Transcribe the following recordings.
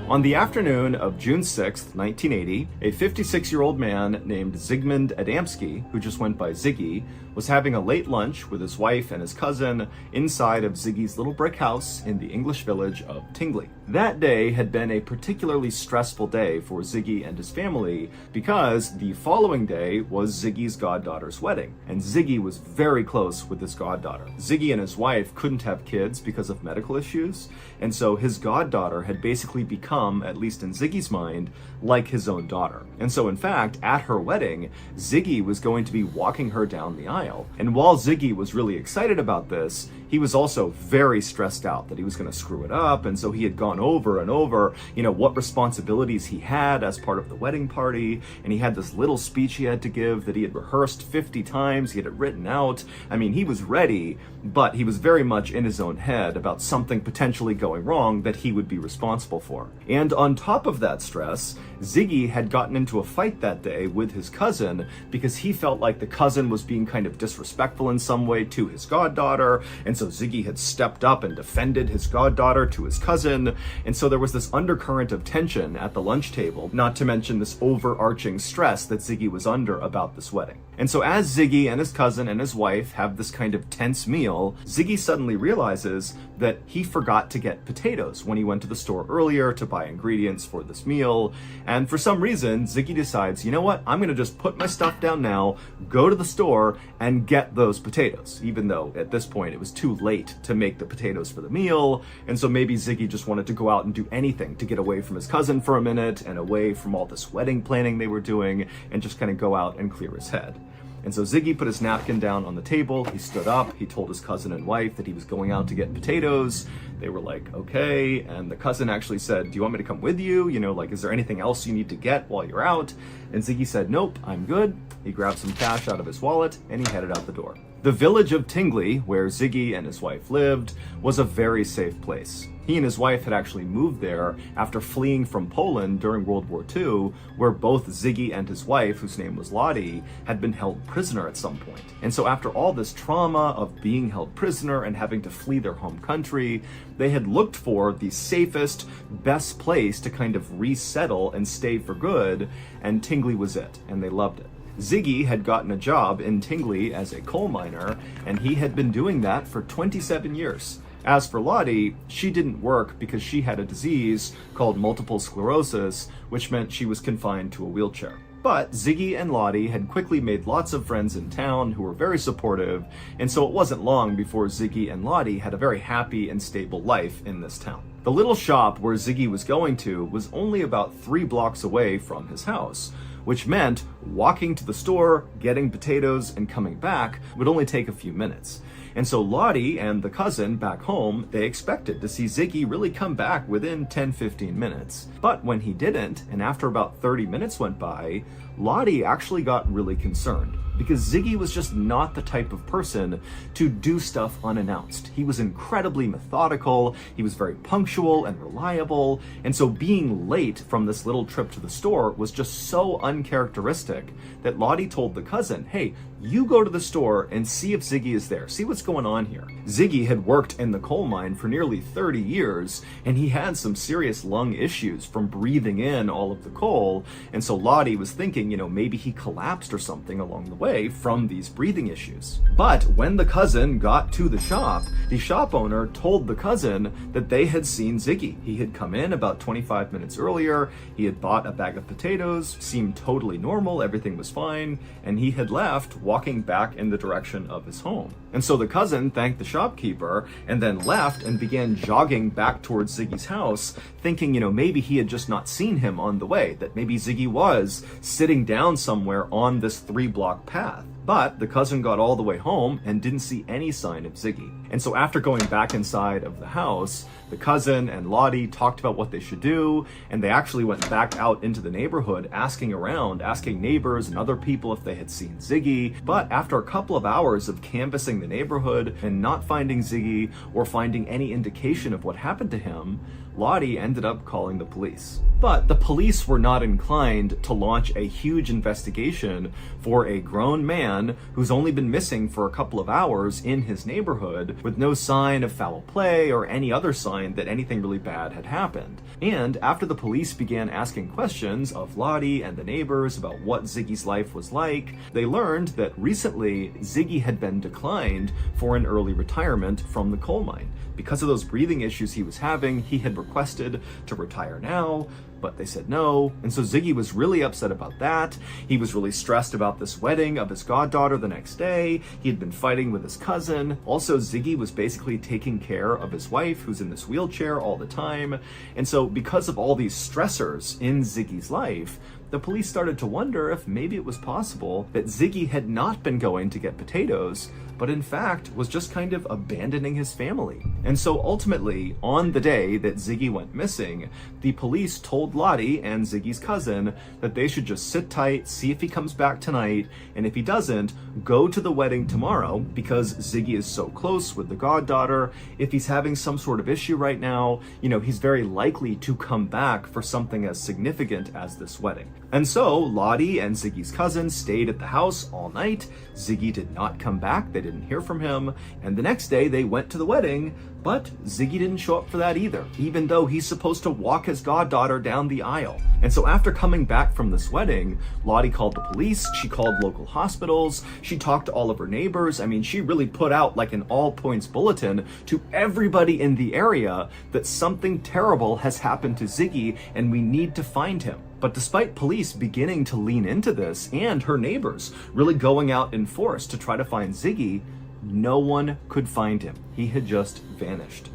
On the afternoon of June 6, 1980, a 56-year-old man named Zygmunt Adamski, who just went by Ziggy, was having a late lunch with his wife and his cousin inside of Ziggy's little brick house in the English village of Tingley. That day had been a particularly stressful day for Ziggy and his family because the following day was Ziggy's goddaughter's wedding, and Ziggy was very close with his goddaughter. Ziggy and his wife couldn't have kids because of medical issues, and so his goddaughter had basically become, at least in Ziggy's mind, like his own daughter. And so in fact, at her wedding, Ziggy was going to be walking her down the aisle. And while Ziggy was really excited about this, he was also very stressed out that he was going to screw it up. And so he had gone over and over, what responsibilities he had as part of the wedding party. And he had this little speech he had to give that he had rehearsed 50 times. He had it written out. I mean, he was ready, but he was very much in his own head about something potentially going wrong that he would be responsible for. And on top of that stress, Ziggy had gotten into a fight that day with his cousin because he felt like the cousin was being kind of disrespectful in some way to his goddaughter. And so Ziggy had stepped up and defended his goddaughter to his cousin. And so there was this undercurrent of tension at the lunch table, not to mention this overarching stress that Ziggy was under about this wedding. And so as Ziggy and his cousin and his wife have this kind of tense meal, Ziggy suddenly realizes that he forgot to get potatoes when he went to the store earlier to buy ingredients for this meal. And for some reason, Ziggy decides, you know what, I'm going to just put my stuff down now, go to the store, and get those potatoes, even though at this point it was too late to make the potatoes for the meal. And so maybe Ziggy just wanted to go out and do anything to get away from his cousin for a minute and away from all this wedding planning they were doing and just kind of go out and clear his head. And so Ziggy put his napkin down on the table, he stood up, he told his cousin and wife that he was going out to get potatoes. They were like, okay, and the cousin actually said, do you want me to come with you? Is there anything else you need to get while you're out? And Ziggy said, nope, I'm good. He grabbed some cash out of his wallet and he headed out the door. The village of Tingley, where Ziggy and his wife lived, was a very safe place. He and his wife had actually moved there after fleeing from Poland during World War II, where both Ziggy and his wife, whose name was Lottie, had been held prisoner at some point. And so after all this trauma of being held prisoner and having to flee their home country, they had looked for the safest, best place to kind of resettle and stay for good, and Tingley was it, and they loved it. Ziggy had gotten a job in Tingley as a coal miner, and he had been doing that for 27 years. As for Lottie, she didn't work because she had a disease called multiple sclerosis, which meant she was confined to a wheelchair. But Ziggy and Lottie had quickly made lots of friends in town who were very supportive, and so it wasn't long before Ziggy and Lottie had a very happy and stable life in this town. The little shop where Ziggy was going to was only about 3 blocks away from his house, which meant walking to the store, getting potatoes, and coming back would only take a few minutes. And so Lottie and the cousin back home, they expected to see Ziggy really come back within 10-15 minutes. But when he didn't, and after about 30 minutes went by, Lottie actually got really concerned because Ziggy was just not the type of person to do stuff unannounced. He was incredibly methodical, he was very punctual and reliable, and so being late from this little trip to the store was just so uncharacteristic that Lottie told the cousin, hey, you go to the store and see if Ziggy is there, see what's going on here. Ziggy had worked in the coal mine for nearly 30 years, and he had some serious lung issues from breathing in all of the coal, and so Lottie was thinking, maybe he collapsed or something along the way from these breathing issues. But when the cousin got to the shop owner told the cousin that they had seen Ziggy. He had come in about 25 minutes earlier, he had bought a bag of potatoes, seemed totally normal, everything was fine, and he had left walking back in the direction of his home. And so the cousin thanked the shopkeeper and then left and began jogging back towards Ziggy's house, thinking, maybe he had just not seen him on the way, that maybe Ziggy was sitting down somewhere on this 3-block path. But the cousin got all the way home and didn't see any sign of Ziggy. And so after going back inside of the house, the cousin and Lottie talked about what they should do, and they actually went back out into the neighborhood asking around, asking neighbors and other people if they had seen Ziggy. But after a couple of hours of canvassing the neighborhood and not finding Ziggy or finding any indication of what happened to him, Lottie ended up calling the police. But the police were not inclined to launch a huge investigation for a grown man man who's only been missing for a couple of hours in his neighborhood with no sign of foul play or any other sign that anything really bad had happened. And after the police began asking questions of Lottie and the neighbors about what Ziggy's life was like, they learned that recently Ziggy had been declined for an early retirement from the coal mine. Because of those breathing issues he was having, he had requested to retire now, but they said no. And so Ziggy was really upset about that. He was really stressed about this wedding of his goddaughter the next day. He had been fighting with his cousin. Also, Ziggy was basically taking care of his wife, who's in this wheelchair all the time. And so because of all these stressors in Ziggy's life, the police started to wonder if maybe it was possible that Ziggy had not been going to get potatoes, but in fact was just kind of abandoning his family. And so ultimately, on the day that Ziggy went missing, the police told Lottie and Ziggy's cousin that they should just sit tight, see if he comes back tonight, and if he doesn't, go to the wedding tomorrow, because Ziggy is so close with the goddaughter. If he's having some sort of issue right now, he's very likely to come back for something as significant as this wedding. And so Lottie and Ziggy's cousin stayed at the house all night. Ziggy did not come back. They didn't hear from him. And the next day they went to the wedding, but Ziggy didn't show up for that either, even though he's supposed to walk his goddaughter down the aisle. And so after coming back from this wedding, Lottie called the police, she called local hospitals, she talked to all of her neighbors. I mean, she really put out like an all points bulletin to everybody in the area that something terrible has happened to Ziggy and we need to find him. But despite police beginning to lean into this and her neighbors really going out in force to try to find Ziggy, no one could find him. He had just vanished.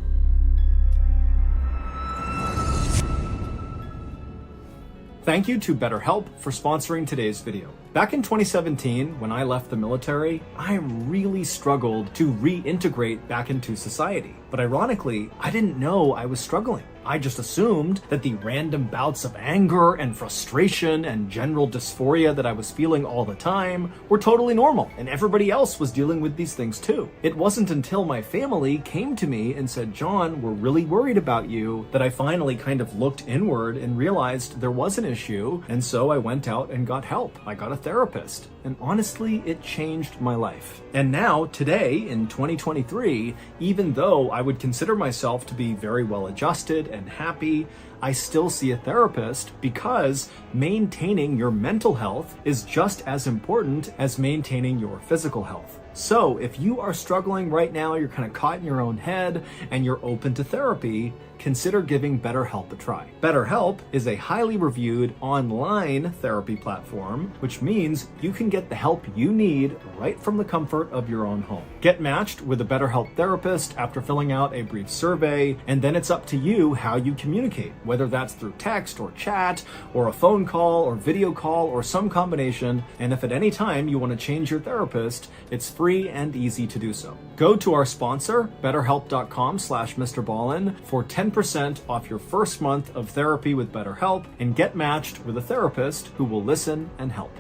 Thank you to BetterHelp for sponsoring today's video. Back in 2017, when I left the military, I really struggled to reintegrate back into society. But ironically, I didn't know I was struggling. I just assumed that the random bouts of anger and frustration and general dysphoria that I was feeling all the time were totally normal, and everybody else was dealing with these things too. It wasn't until my family came to me and said, "John, we're really worried about you," that I finally kind of looked inward and realized there was an issue, and so I went out and got help. I got a therapist, and honestly, it changed my life. And now, today, in 2023, even though I would consider myself to be very well adjusted and happy, I still see a therapist, because maintaining your mental health is just as important as maintaining your physical health. So if you are struggling right now, you're kind of caught in your own head, and you're open to therapy, consider giving BetterHelp a try. BetterHelp is a highly reviewed online therapy platform, which means you can get the help you need right from the comfort of your own home. Get matched with a BetterHelp therapist after filling out a brief survey, and then it's up to you how you communicate, whether that's through text or chat or a phone call or video call or some combination. And if at any time you want to change your therapist, it's free and easy to do so. Go to our sponsor, betterhelp.com/Mr. Ballen, for 10% off your first month of therapy with BetterHelp, and get matched with a therapist who will listen and help.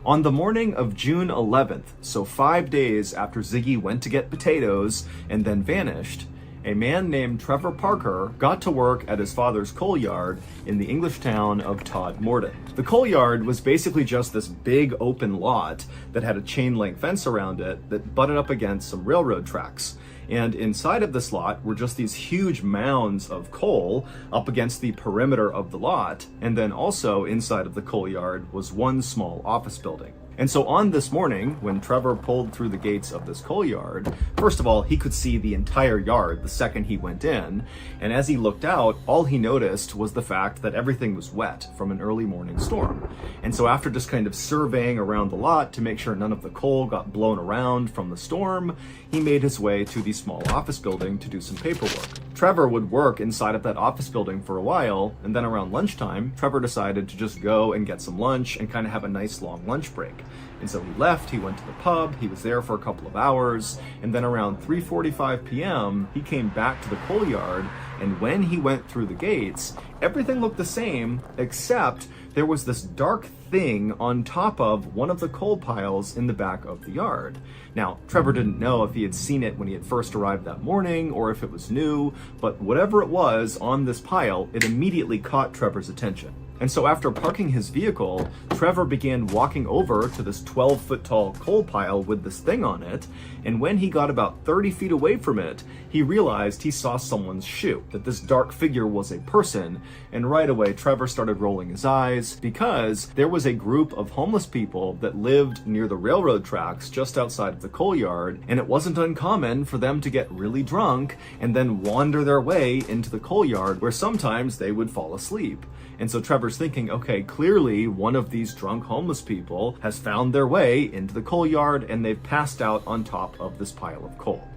On the morning of June 11th, so 5 days after Ziggy went to get potatoes and then vanished, a man named Trevor Parker got to work at his father's coal yard in the English town of Todmorden. The coal yard was basically just this big open lot that had a chain link fence around it that butted up against some railroad tracks. And inside of this lot were just these huge mounds of coal up against the perimeter of the lot. And then also inside of the coal yard was one small office building. And so on this morning, when Trevor pulled through the gates of this coal yard, first of all, he could see the entire yard the second he went in. And as he looked out, all he noticed was the fact that everything was wet from an early morning storm. And so after just kind of surveying around the lot to make sure none of the coal got blown around from the storm, he made his way to the small office building to do some paperwork. Trevor would work inside of that office building for a while, and then around lunchtime, Trevor decided to just go and get some lunch and kind of have a nice long lunch break. And so he left, he went to the pub, he was there for a couple of hours, and then around 3:45 p.m., he came back to the coal yard, and when he went through the gates, everything looked the same, except there was this dark thing on top of one of the coal piles in the back of the yard. Now, Trevor didn't know if he had seen it when he had first arrived that morning or if it was new, but whatever it was on this pile, it immediately caught Trevor's attention. And so after parking his vehicle, Trevor began walking over to this 12-foot tall coal pile with this thing on it, and when he got about 30 feet away from it, he realized he saw someone's shoe, that this dark figure was a person, and right away Trevor started rolling his eyes because there was a group of homeless people that lived near the railroad tracks just outside of the coal yard, and it wasn't uncommon for them to get really drunk and then wander their way into the coal yard where sometimes they would fall asleep. And so Trevor's thinking, okay, clearly one of these drunk homeless people has found their way into the coal yard and they've passed out on top of this pile of coal.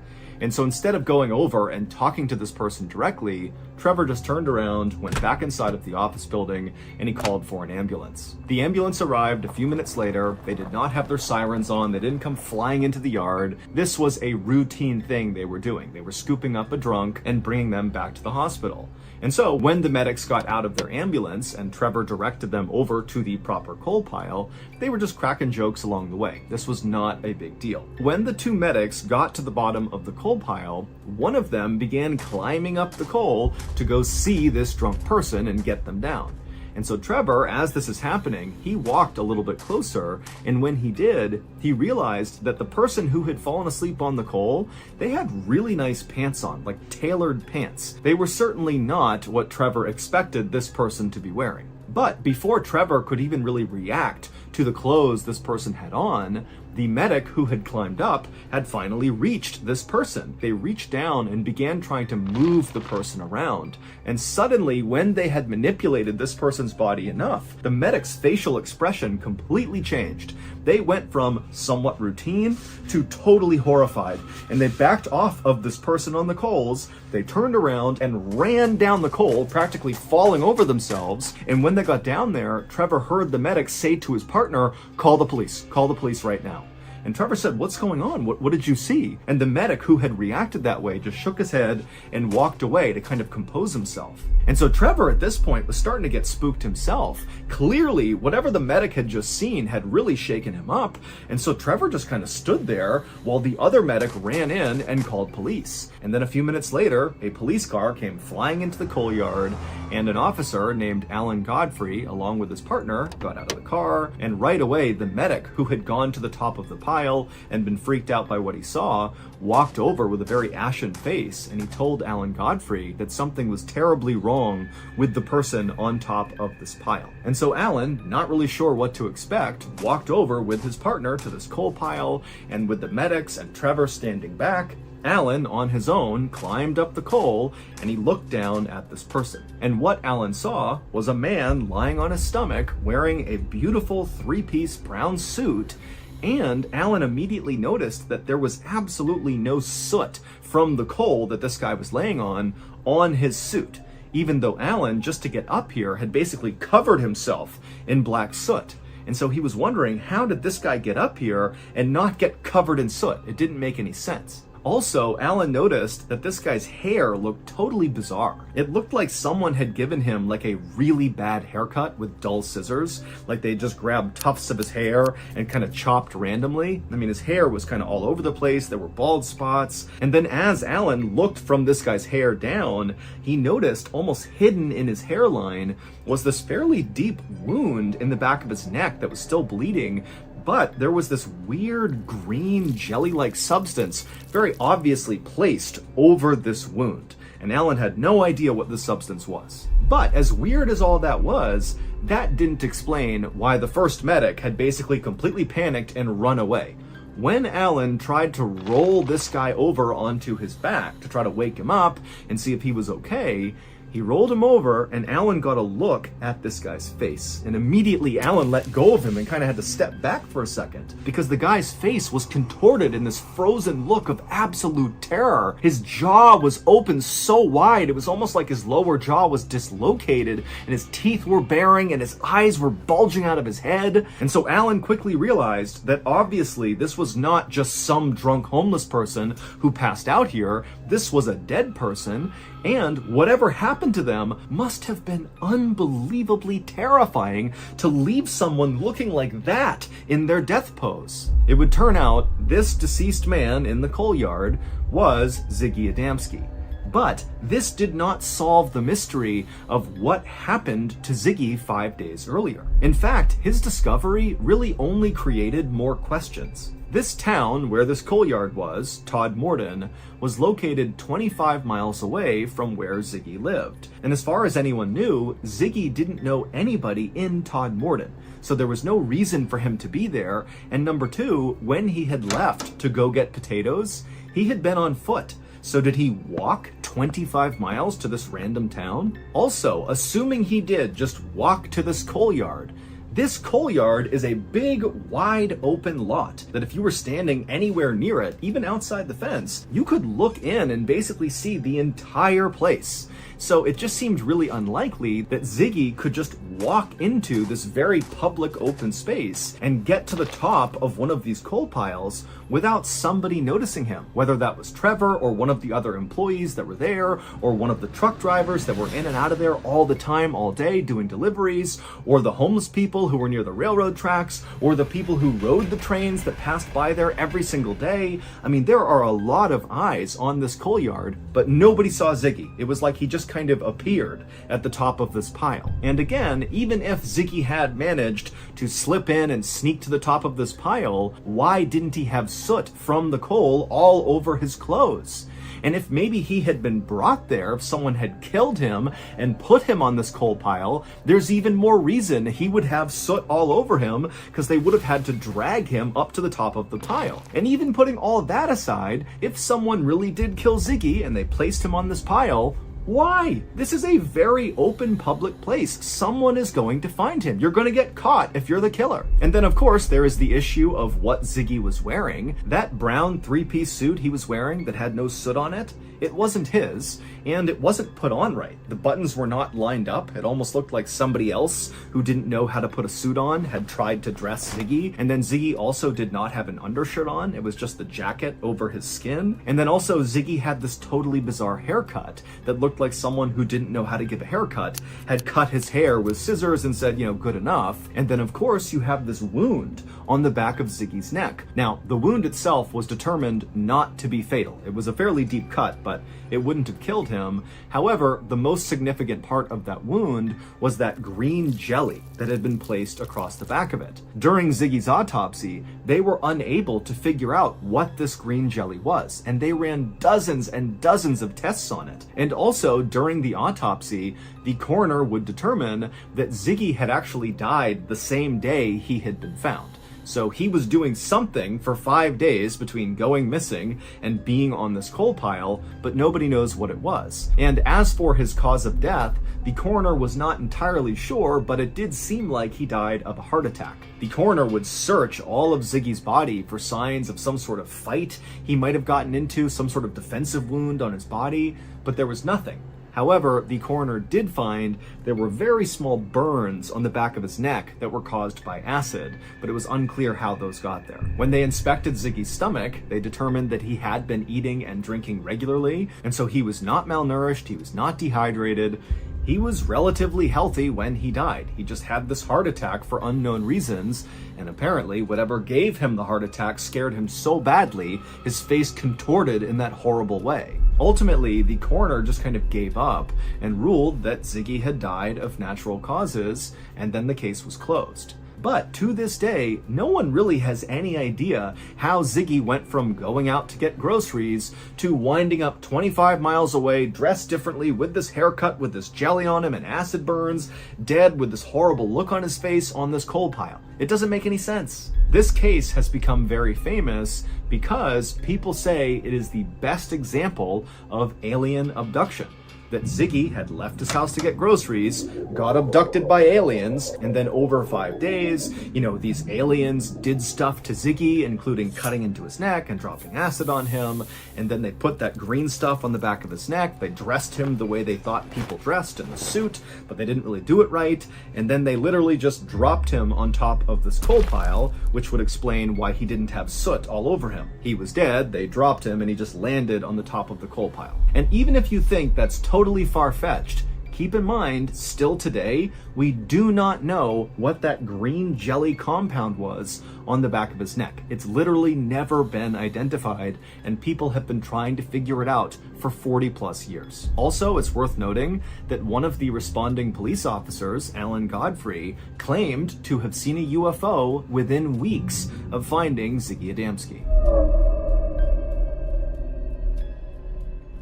And so instead of going over and talking to this person directly, Trevor just turned around, went back inside of the office building, and he called for an ambulance. The ambulance arrived a few minutes later. They did not have their sirens on. They didn't come flying into the yard. This was a routine thing they were doing. They were scooping up a drunk and bringing them back to the hospital. And so when the medics got out of their ambulance and Trevor directed them over to the proper coal pile, they were just cracking jokes along the way. This was not a big deal. When the two medics got to the bottom of the coal pile, one of them began climbing up the coal to go see this drunk person and get them down. And so Trevor, as this is happening, he walked a little bit closer, and when he did, he realized that the person who had fallen asleep on the coal, they had really nice pants on, like tailored pants. They were certainly not what Trevor expected this person to be wearing. But before Trevor could even really react to the clothes this person had on, the medic who had climbed up had finally reached this person. They reached down and began trying to move the person around. And suddenly, when they had manipulated this person's body enough, the medic's facial expression completely changed. They went from somewhat routine to totally horrified, and they backed off of this person on the coals. They turned around and ran down the coal, practically falling over themselves. And when they got down there, Trevor heard the medic say to his partner, call the police right now. And Trevor said, what's going on? What did you see? And the medic who had reacted that way just shook his head and walked away to kind of compose himself. And so Trevor at this point was starting to get spooked himself. Clearly, whatever the medic had just seen had really shaken him up. And so Trevor just kind of stood there while the other medic ran in and called police. And then a few minutes later, a police car came flying into the coal yard, and an officer named Alan Godfrey, along with his partner, got out of the car. And right away, the medic who had gone to the top of the pile and been freaked out by what he saw walked over with a very ashen face, and he told Alan Godfrey that something was terribly wrong with the person on top of this pile. And so Alan, not really sure what to expect, walked over with his partner to this coal pile, and with the medics and Trevor standing back, Alan, on his own, climbed up the coal and he looked down at this person. And what Alan saw was a man lying on his stomach wearing a beautiful three-piece brown suit. And Alan immediately noticed that there was absolutely no soot from the coal that this guy was laying on his suit, even though Alan, just to get up here, had basically covered himself in black soot. And so he was wondering, how did this guy get up here and not get covered in soot? It didn't make any sense. Also, Alan noticed that this guy's hair looked totally bizarre. It looked like someone had given him like a really bad haircut with dull scissors, like they just grabbed tufts of his hair and kind of chopped randomly. I mean, his hair was kind of all over the place, there were bald spots. And then as Alan looked from this guy's hair down, he noticed almost hidden in his hairline was this fairly deep wound in the back of his neck that was still bleeding. But there was this weird green jelly-like substance very obviously placed over this wound, and Alan had no idea what this substance was. But as weird as all that was, that didn't explain why the first medic had basically completely panicked and run away. When Alan tried to roll this guy over onto his back to try to wake him up and see if he was okay, he rolled him over, and Alan got a look at this guy's face. And immediately Alan let go of him and kind of had to step back for a second, because the guy's face was contorted in this frozen look of absolute terror. His jaw was open so wide, it was almost like his lower jaw was dislocated, and his teeth were baring, and his eyes were bulging out of his head. And so Alan quickly realized that obviously this was not just some drunk homeless person who passed out here. This was a dead person, and whatever happened to them must have been unbelievably terrifying to leave someone looking like that in their death pose. It would turn out this deceased man in the coal yard was Ziggy Adamski. But this did not solve the mystery of what happened to Ziggy 5 days earlier. In fact, his discovery really only created more questions. This town where this coal yard was, Todmorden, was located 25 miles away from where Ziggy lived. And as far as anyone knew, Ziggy didn't know anybody in Todmorden. So there was no reason for him to be there. And number two, when he had left to go get potatoes, he had been on foot. So did he walk 25 miles to this random town? Also, assuming he did just walk to this coal yard, this coal yard is a big, wide open lot that if you were standing anywhere near it, even outside the fence, you could look in and basically see the entire place. So it just seemed really unlikely that Ziggy could just walk into this very public open space and get to the top of one of these coal piles without somebody noticing him, whether that was Trevor or one of the other employees that were there, or one of the truck drivers that were in and out of there all the time, all day, doing deliveries, or the homeless people who were near the railroad tracks, or the people who rode the trains that passed by there every single day. I mean, there are a lot of eyes on this coal yard, but nobody saw Ziggy. It was like he just kind of appeared at the top of this pile. And again, even if Ziggy had managed to slip in and sneak to the top of this pile, why didn't he have soot from the coal all over his clothes? And if maybe he had been brought there, if someone had killed him and put him on this coal pile, there's even more reason he would have soot all over him, because they would have had to drag him up to the top of the pile. And even putting all that aside, if someone really did kill Ziggy and they placed him on this pile, why? This is a very open public place. Someone is going to find him. You're going to get caught if you're the killer. And then of course there is the issue of what Ziggy was wearing. That brown three-piece suit he was wearing that had no soot on it, it wasn't his, and it wasn't put on right. The buttons were not lined up. It almost looked like somebody else who didn't know how to put a suit on had tried to dress Ziggy. And then Ziggy also did not have an undershirt on. It was just the jacket over his skin. And then also Ziggy had this totally bizarre haircut that looked like someone who didn't know how to give a haircut had cut his hair with scissors and said, good enough. And then of course you have this wound on the back of Ziggy's neck. Now, the wound itself was determined not to be fatal. It was a fairly deep cut, but it wouldn't have killed him. However, the most significant part of that wound was that green jelly that had been placed across the back of it. During Ziggy's autopsy, they were unable to figure out what this green jelly was, and they ran dozens and dozens of tests on it. And also, during the autopsy, the coroner would determine that Ziggy had actually died the same day he had been found. So he was doing something for 5 days between going missing and being on this coal pile, but nobody knows what it was. And as for his cause of death, the coroner was not entirely sure, but it did seem like he died of a heart attack. The coroner would search all of Ziggy's body for signs of some sort of fight he might have gotten into, some sort of defensive wound on his body, but there was nothing. However, the coroner did find there were very small burns on the back of his neck that were caused by acid, but it was unclear how those got there. When they inspected Ziggy's stomach, they determined that he had been eating and drinking regularly, and so he was not malnourished, he was not dehydrated. He was relatively healthy when he died. He just had this heart attack for unknown reasons, and apparently whatever gave him the heart attack scared him so badly, his face contorted in that horrible way. Ultimately, the coroner just kind of gave up and ruled that Ziggy had died of natural causes, and then the case was closed. But to this day, no one really has any idea how Ziggy went from going out to get groceries to winding up 25 miles away, dressed differently, with this haircut, with this jelly on him and acid burns, dead with this horrible look on his face on this coal pile. It doesn't make any sense. This case has become very famous because people say it is the best example of alien abduction. That Ziggy had left his house to get groceries, got abducted by aliens, and then over 5 days, these aliens did stuff to Ziggy, including cutting into his neck and dropping acid on him, and then they put that green stuff on the back of his neck. They dressed him the way they thought people dressed, in the suit, but they didn't really do it right, and then they literally just dropped him on top of this coal pile, which would explain why he didn't have soot all over him. He was dead, they dropped him, and he just landed on the top of the coal pile. And even if you think that's totally far-fetched, keep in mind, still today, we do not know what that green jelly compound was on the back of his neck. It's literally never been identified, and people have been trying to figure it out for 40 plus years. Also, it's worth noting that one of the responding police officers, Alan Godfrey, claimed to have seen a UFO within weeks of finding Ziggy Adamski.